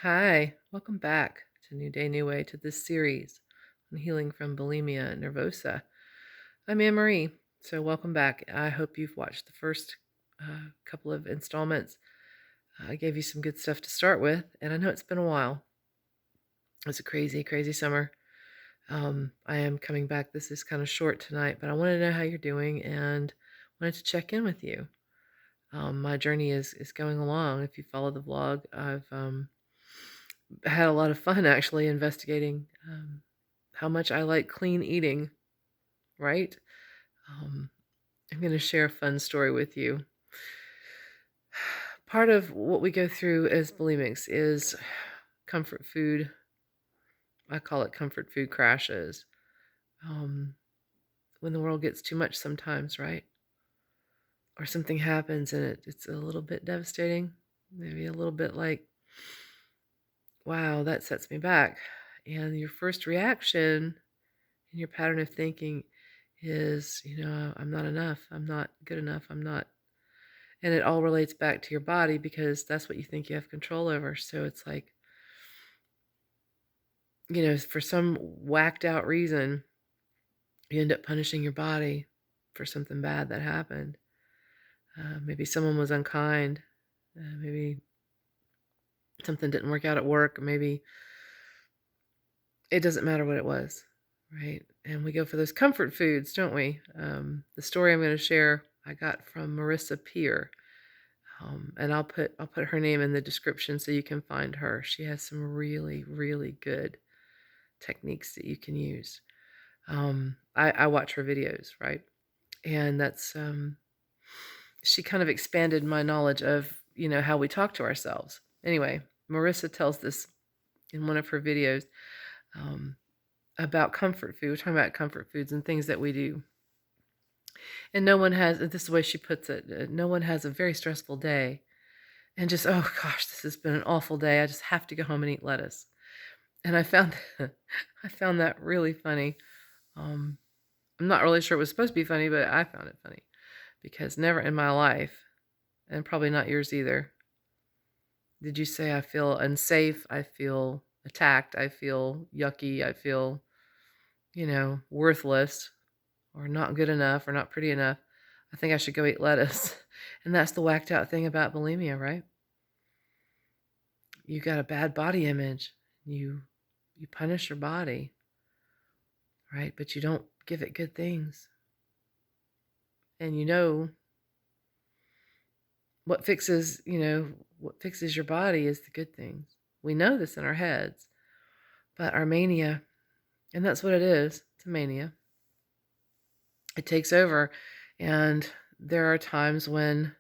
Hi, welcome back to New Day, New Way to this series on healing from bulimia nervosa. I'm Anne Marie, so welcome back. I hope you've watched the first couple of installments. I gave you some good stuff to start with, and I know it's been a while. It's a crazy, crazy summer. I am coming back. This is kind of short tonight, but I wanted to know how you're doing and wanted to check in with you. My journey is going along. If you follow the vlog, I've had a lot of fun actually investigating how much I like clean eating, right? Um, I'm going to share a fun story with you. Part of what we go through as bulimics is comfort food. I call it comfort food crashes. Um, when the world gets too much sometimes, right? Or something happens and it's a little bit devastating. Maybe a little bit like, wow, that sets me back. And your first reaction and your pattern of thinking is, I'm not enough. I'm not good enough. I'm not. And it all relates back to your body because that's what you think you have control over. So it's like, for some whacked out reason, you end up punishing your body for something bad that happened. Maybe someone was unkind. Maybe something didn't work out at work. Maybe it doesn't matter what it was, right? And we go for those comfort foods, don't we? The story I'm going to share I got from Marissa Peer. And I'll put her name in the description so you can find her. She has some really, really good techniques that you can use. I watch her videos, right? And that's she kind of expanded my knowledge of how we talk to ourselves. Anyway, Marissa tells this in one of her videos about comfort food. We're talking about comfort foods and things that we do. And no one has, this is the way she puts it, no one has a very stressful day and just, oh gosh, this has been an awful day. I just have to go home and eat lettuce. And I found I found that really funny. I'm not really sure it was supposed to be funny, but I found it funny because never in my life, and probably not yours either, did you say I feel unsafe, I feel attacked, I feel yucky, I feel, worthless or not good enough or not pretty enough. I think I should go eat lettuce. And that's the whacked out thing about bulimia, right? You got a bad body image. You punish your body, right? But you don't give it good things. And what fixes your body is the good things. We know this in our heads, but our mania, and that's what it is, it's a mania. It takes over, and there are times when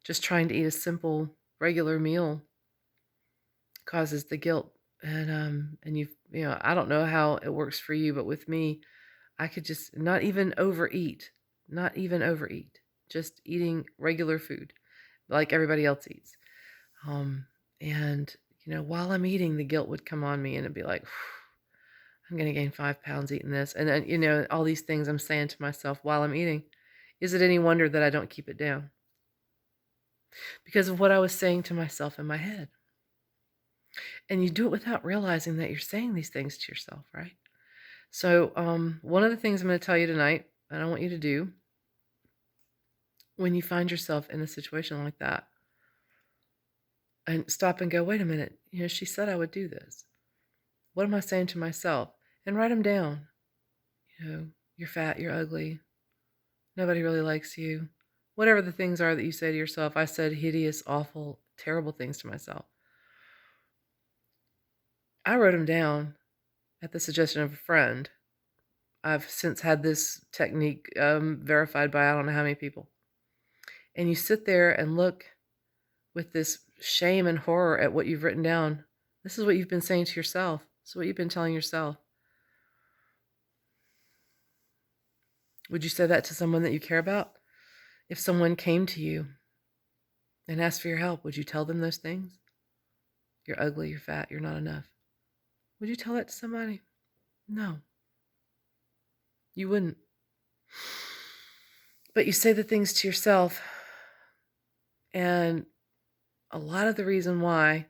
just trying to eat a simple, regular meal causes the guilt. And I don't know how it works for you, but with me, I could just not even overeat, just eating regular food like everybody else eats. And while I'm eating, the guilt would come on me and it'd be like, I'm going to gain 5 pounds eating this. And then, all these things I'm saying to myself while I'm eating. Is it any wonder that I don't keep it down? Because of what I was saying to myself in my head. And you do it without realizing that you're saying these things to yourself, right? So one of the things I'm going to tell you tonight, and I want you to do when you find yourself in a situation like that, and stop and go, wait a minute, she said I would do this. What am I saying to myself? And write them down. You're fat, you're ugly, nobody really likes you. Whatever the things are that you say to yourself. I said hideous, awful, terrible things to myself. I wrote them down at the suggestion of a friend. I've since had this technique verified by I don't know how many people. And you sit there and look with this shame and horror at what you've written down. This is what you've been saying to yourself. This is what you've been telling yourself. Would you say that to someone that you care about? If someone came to you and asked for your help, would you tell them those things? You're ugly, you're fat, you're not enough. Would you tell that to somebody? No. You wouldn't. But you say the things to yourself, and a lot of the reason why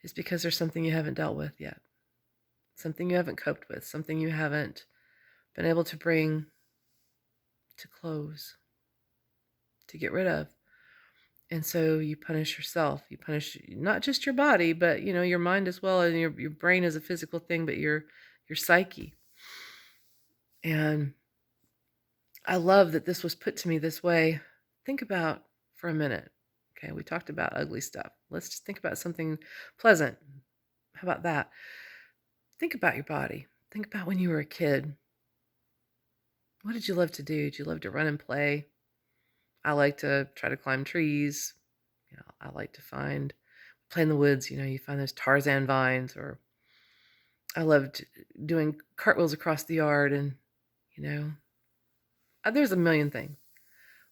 is because there's something you haven't dealt with yet, something you haven't coped with, something you haven't been able to bring to close, to get rid of. And so you punish yourself. You punish not just your body, but your mind as well, and your brain is a physical thing, but your psyche. And I love that this was put to me this way. Think about for a minute. Okay, we talked about ugly stuff. Let's just think about something pleasant. How about that? Think about your body. Think about when you were a kid. What did you love to do? Did you love to run and play? I like to try to climb trees. I like to play in the woods. You find those Tarzan vines, or I loved doing cartwheels across the yard, and there's a million things.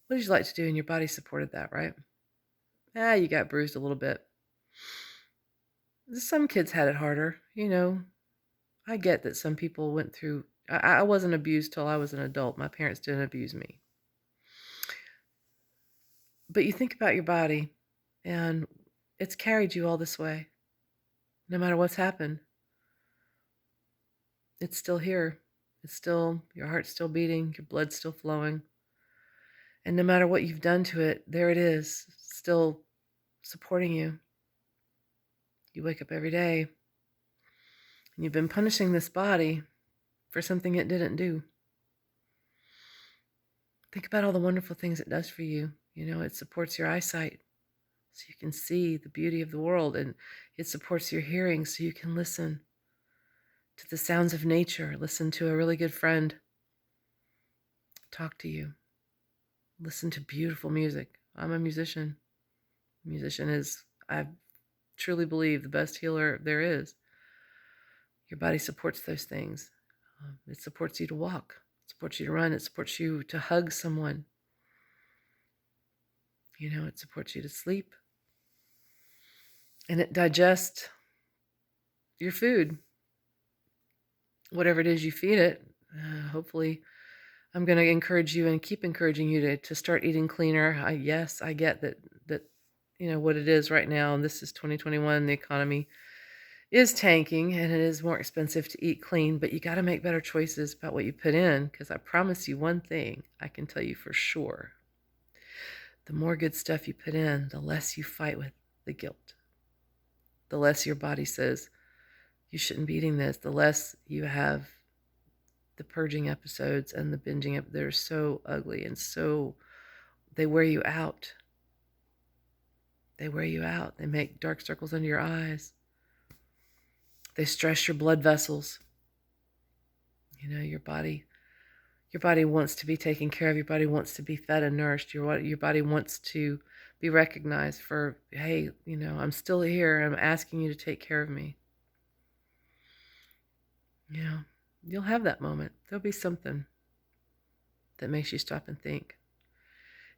What did you like to do? And your body supported that, right? You got bruised a little bit. Some kids had it harder. I get that some people went through. I wasn't abused till I was an adult. My parents didn't abuse me. But you think about your body, and it's carried you all this way. No matter what's happened, it's still here. Your heart's still beating, your blood's still flowing. And no matter what you've done to it, there it is, still supporting you. You wake up every day, and you've been punishing this body for something it didn't do. Think about all the wonderful things it does for you. It supports your eyesight, so you can see the beauty of the world, and it supports your hearing, so you can listen to the sounds of nature, listen to a really good friend talk to you, listen to beautiful music. I'm a musician. A musician is, I truly believe, the best healer there is. Your body supports those things. It supports you to walk. It supports you to run. It supports you to hug someone. It supports you to sleep. And it digests your food. Whatever it is you feed it. Hopefully, I'm going to encourage you and keep encouraging you to start eating cleaner. Yes, I get that what it is right now, and this is 2021, the economy is tanking, and it is more expensive to eat clean, but you got to make better choices about what you put in, because I promise you one thing, I can tell you for sure. The more good stuff you put in, the less you fight with the guilt. The less your body says, you shouldn't be eating this. The less you have the purging episodes and the binging. They're so ugly, and they wear you out. They wear you out. They make dark circles under your eyes. They stress your blood vessels. Your body wants to be taken care of. Your body wants to be fed and nourished. Your body wants to be recognized for, hey, I'm still here. I'm asking you to take care of me. You'll have that moment. There'll be something that makes you stop and think.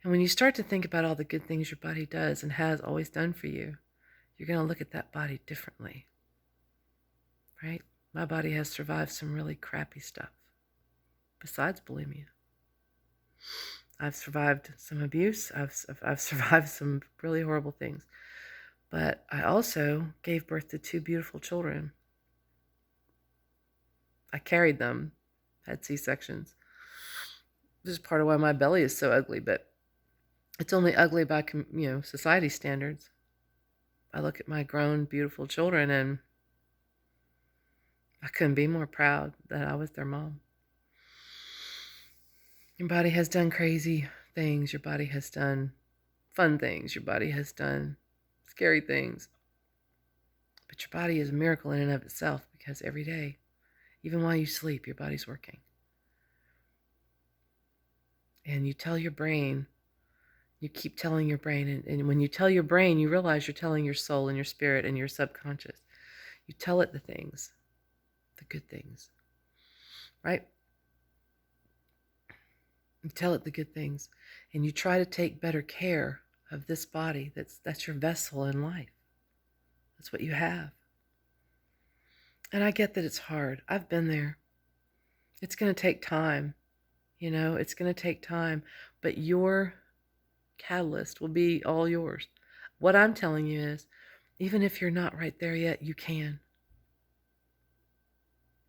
And when you start to think about all the good things your body does and has always done for you, you're going to look at that body differently. Right? My body has survived some really crappy stuff besides bulimia. I've survived some abuse. I've survived some really horrible things. But I also gave birth to 2 beautiful children. I carried them, had C-sections. This is part of why my belly is so ugly, but it's only ugly by society standards. I look at my grown, beautiful children, and I couldn't be more proud that I was their mom. Your body has done crazy things. Your body has done fun things. Your body has done scary things. But your body is a miracle in and of itself, because every day, even while you sleep, your body's working. And you tell your brain, you keep telling your brain, and when you tell your brain, you realize you're telling your soul and your spirit and your subconscious. You tell it the things, the good things, right? You tell it the good things, and you try to take better care of this body. That's your vessel in life. That's what you have. And I get that it's hard. I've been there. It's going to take time. It's going to take time, but your catalyst will be all yours. What I'm telling you is, Even if you're not right there yet, you can.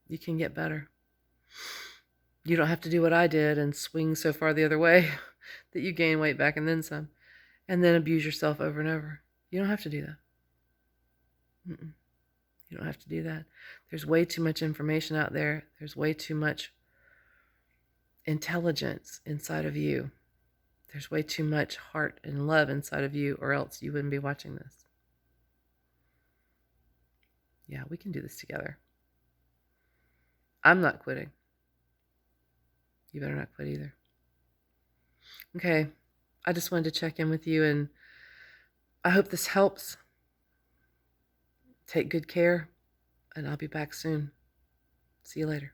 You can get better. You don't have to do what I did and swing so far the other way that you gain weight back and then some, and then abuse yourself over and over. You don't have to do that. You don't have to do that. There's way too much information out there. There's way too much intelligence inside of you. There's way too much heart and love inside of you, or else you wouldn't be watching this. Yeah, we can do this together. I'm not quitting. You better not quit either. Okay, I just wanted to check in with you, and I hope this helps. Take good care, and I'll be back soon. See you later.